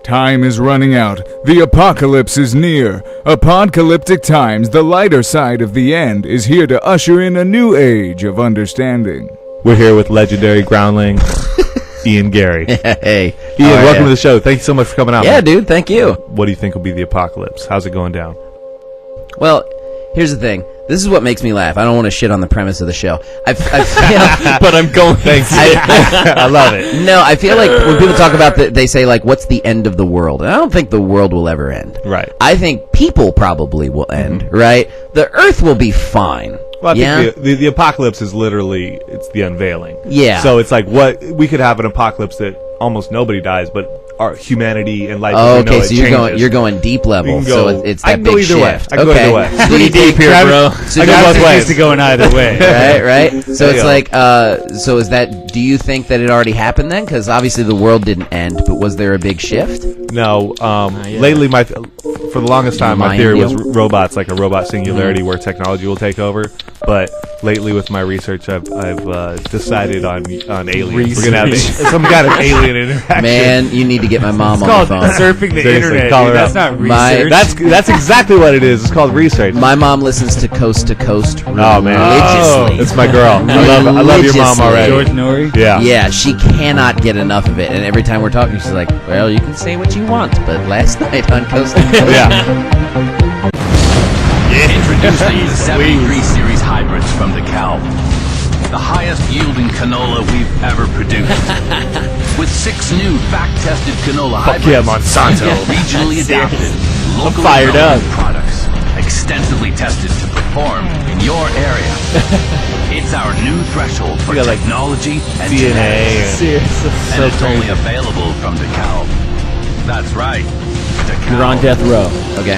Time is running out. The apocalypse is near. aPODcalyptic Times, the lighter side of the end, is here to usher in a new age of understanding. We're here with legendary groundling Ian Gary. Hey. Ian, welcome to the show. Thank you so much for coming out. Yeah, man. dude, thank you. What do you think will be the apocalypse? How's it going down? Well, here's the thing. This is what makes me laugh. I don't want to shit on the premise of the show. I feel, but I'm going. Thanks. I love it. No, I feel like when people talk about they say, like, what's the end of the world? And I don't think the world will ever end. Right. I think people probably will end, right? The earth will be fine. Well, I think the apocalypse is literally, it's the unveiling. Yeah. So it's like, we could have an apocalypse that almost nobody dies, but our humanity and life. Oh, okay, so you're going deep level. So it's that big shift. I can go either way. It's pretty deep here, bro. So I got both ways. To going either way. right. So it's like, so is that? Do you think that it already happened then? Because obviously the world didn't end, but was there a big shift? No. Lately, for the longest time, my theory was robots, like a robot singularity where technology will take over. But lately, with my research, I've decided on aliens. We're gonna have some kind of alien interaction. Man, you need to get my mom on the phone. Surfing the internet. Dude, that's not research. That's exactly what it is. It's called research. My mom listens to Coast to Coast religiously. Oh man, it's my girl. I love your mom already. George Norrie. Yeah. Yeah, she cannot get enough of it, and every time we're talking, she's like, "Well, you can say what you want, but last night on Coast to Coast." Yeah. Introducing the 73 Series hybrids from the cow. The highest yielding canola we've ever produced. With 6 new back-tested canola hybrids. Yeah, Monsanto. Regionally adapted, locally fired up. products. Extensively tested to perform in your area. It's our new threshold for technology and genetics. Seriously. And it's only available from DeKalb. That's right. DeKalb. You're on death row. Okay.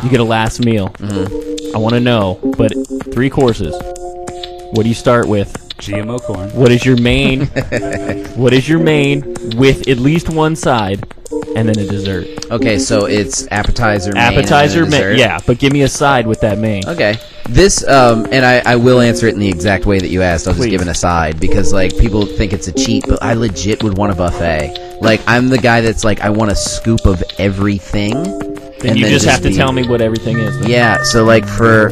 You get a last meal. I want to know, but 3 courses. What do you start with? GMO corn. What is your main? What is your main with at least one side, and then a dessert? Okay, so it's appetizer, main, Appetizer, and then a dessert. yeah, but give me a side with that main. Okay. This, and I will answer it in the exact way that you asked. I'll just give an aside, because, like, people think it's a cheat, but I legit would want a buffet. Like, I'm the guy that's like, I want a scoop of everything. Then you just have to tell me what everything is. Then. Yeah, so, like, for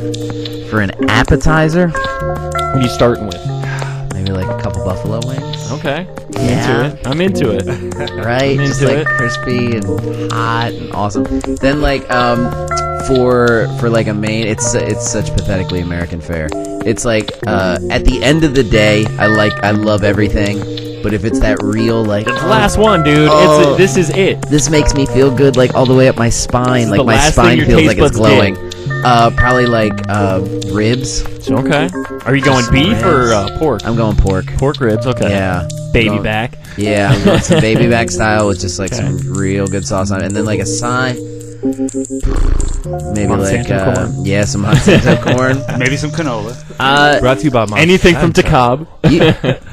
an appetizer, what are you starting with? maybe, like, a couple buffalo wings. Okay. Yeah. I'm into it. Right? I'm Just, into like, it. crispy and hot and awesome. Then, like, for like a main, it's such pathetically American fare. It's like at the end of the day, I love everything, but if it's that real, like, It's the last one, dude. This is it. this makes me feel good, like, all the way up my spine. Like, the my last spine thing your feels taste like it's buds glowing. get. Probably like ribs. Okay. Are you going beef or pork? I'm going pork. Pork ribs. Okay. Yeah. Baby Going- back. Yeah, I'm going some baby back style with just like some real good sauce on it, and then like a side. Maybe Monsanto corn. yeah, some Monsanto corn. Maybe some canola. Brought to you by Monsanto. Anything from DeKalb.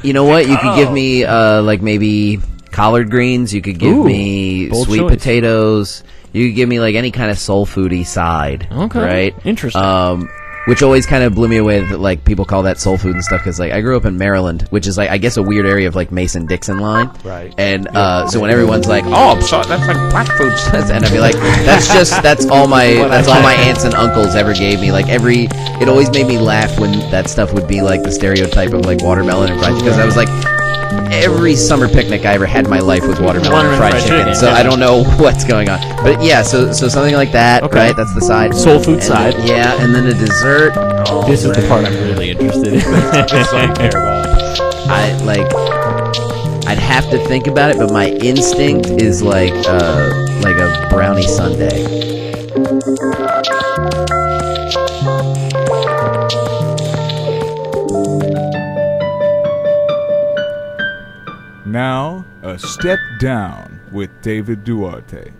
You know what? You could give me like maybe collard greens. You could give me bold sweet choice. potatoes. You could give me like any kind of soul foodie side. Okay. Right? Interesting. Which always kind of blew me away that, like, people call that soul food and stuff, because, like, I grew up in Maryland, which is, like, I guess a weird area of, like, Mason-Dixon line. Right. And so when everyone's like, "Oh, I'm sorry, that's like black food," and I'd be like, that's all my aunts and uncles ever gave me. Like, it always made me laugh when that stuff would be, like, the stereotype of, like, watermelon and fried chicken, because I was like, every summer picnic I ever had in my life was watermelon and fried chicken, so I don't know what's going on. But yeah, so something like that, Okay. right? That's the side. Soul food And side. then- yeah, and then a dessert. Oh, This is the part I'm really interested in. This I care about. I'd have to think about it, but my instinct is like a brownie sundae. Now, a step down with David Duarte.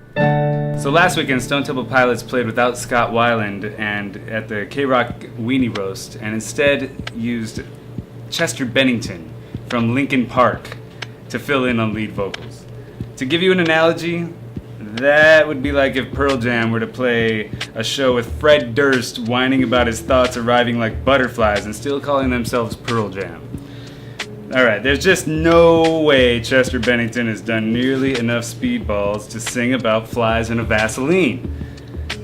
So last weekend, Stone Temple Pilots played without Scott Weiland and at the K-Rock Weenie Roast, and instead used Chester Bennington from Linkin Park to fill in on lead vocals. To give you an analogy, that would be like if Pearl Jam were to play a show with Fred Durst whining about his thoughts arriving like butterflies and still calling themselves Pearl Jam. Alright, there's just no way Chester Bennington has done nearly enough speedballs to sing about flies in a Vaseline.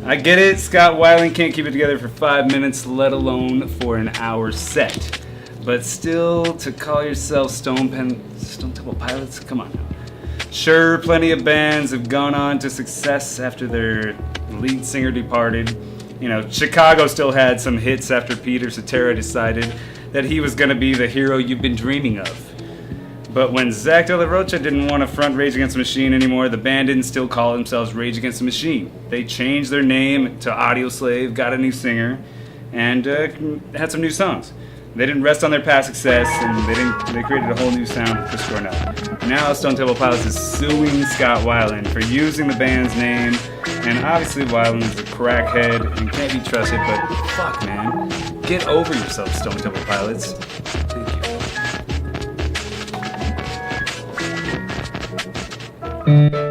I get it, Scott Weiland can't keep it together for 5 minutes, let alone for an hour set. But still, to call yourself Stone Temple Pilots? Come on now. Sure, plenty of bands have gone on to success after their lead singer departed. You know, Chicago still had some hits after Peter Cetera decided that he was going to be the hero you've been dreaming of. But when Zach De La Rocha didn't want to front Rage Against the Machine anymore, the band didn't still call themselves Rage Against the Machine. They changed their name to Audioslave, got a new singer, and had some new songs. They didn't rest on their past success, and they created a whole new sound with Chris Cornell. Now Stone Temple Pilots is suing Scott Weiland for using the band's name, and obviously Weiland is a crackhead and can't be trusted, but fuck, man. Get over yourself, Stone Temple Pilots. Thank you.